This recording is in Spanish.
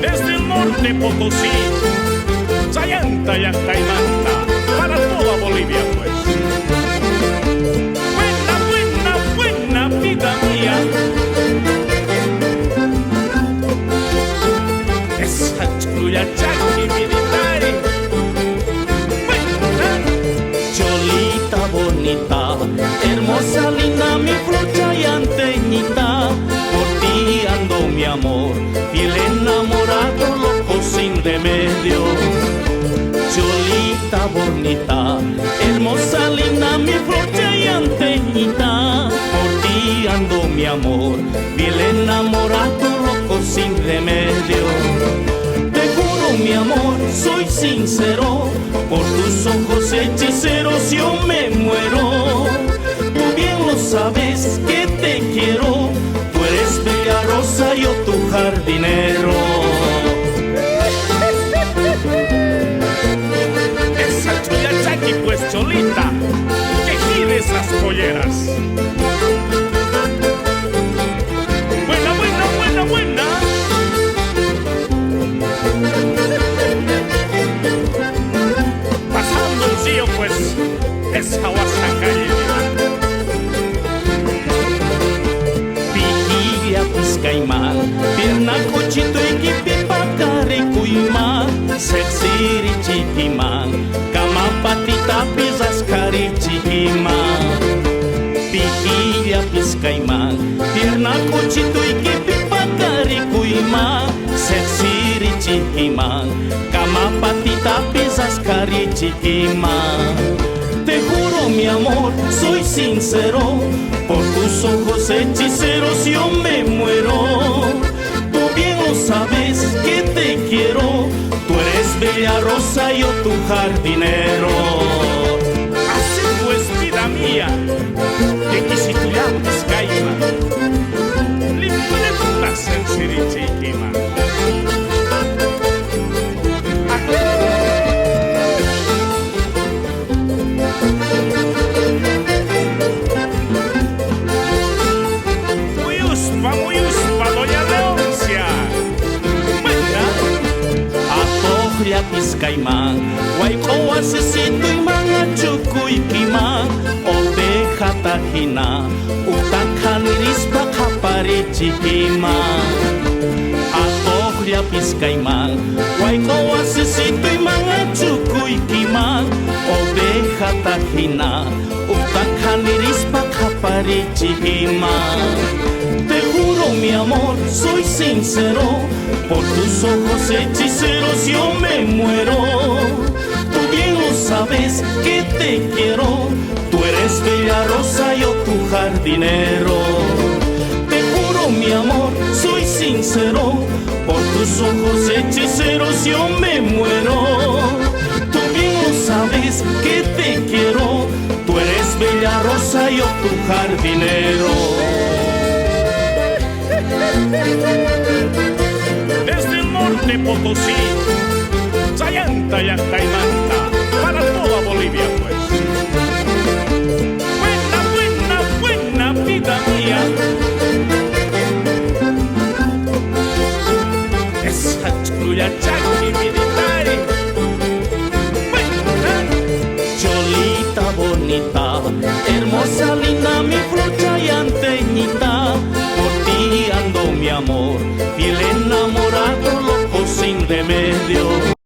Desde el norte Potosí, Sayanta y Acaimanta, para toda Bolivia pues. Buena, buena, buena vida mía. Esa chulla chaki militar. Buena. Cholita bonita, hermosa, linda, mi flor chayanteñita. Por ti ando mi amor, fiel enamorado, loco sin remedio. Cholita bonita, hermosa, linda, mi flor chayanteñita. Por ti ando mi amor, fiel enamorado, loco sin remedio. Te juro mi amor, soy sincero, por tus ojos hechiceros yo me muero. Tú bien lo sabes que te quiero, tú eres bella rosa, yo tu jardinero. Esa chulla chaki pues Cholita, que gire esas polleras. Buena, buena, buena, buena. Pasando el río pues, esa Huasacalle. Vigilia, Piscaimán, pierna, cochito, equipe, pacare, cuimán, sexiri, chiquimán, cama, patita, pisas, cari, chiquimán. Vigilia, Piscaimán, pierna, cochito, equipe, pacare, cuimán, sexiri, chiquimán, cama, patita, pisas, cari, chiquimán. Te juro mi amor, soy sincero, por tus ojos hechiceros yo me muero. Tú bien lo sabes que te quiero, tú eres bella rosa, yo tu jardinero. Así pues vida mía, que quisiste ya Piscaima, limpia la sensiri chiquima. Muy uspa, doña Leoncia. Buena. Atohria, Piscaimán, Guayco, Asesito, y Mangachucu, y Quimán, oveja, tajina, Utacan, Irispa, Capari, Chiquimán. Atohria, Piscaimán, Guayco, Asesito, y Mangachucu, y Quimán, oveja, tajina, Utacan, Irispa, Capari, Chiquimán. Te juro mi amor, soy sincero, por tus ojos hechiceros yo me muero. Tú bien lo sabes que te quiero, tú eres bella rosa, yo tu jardinero. Te juro mi amor, soy sincero, por tus ojos hechiceros yo me muero. Tú bien lo sabes que te quiero, tú eres bella rosa, yo tu jardinero. Desde el norte Potosí, Sayanta y Acaimanta, para toda Bolivia pues. Buena, buena, buena vida mía. Esa chulla chaki militar. Buena. Cholita bonita, hermosa, linda, mi flor chayanteñita. Por ti ando mi amor, fiel enamorado.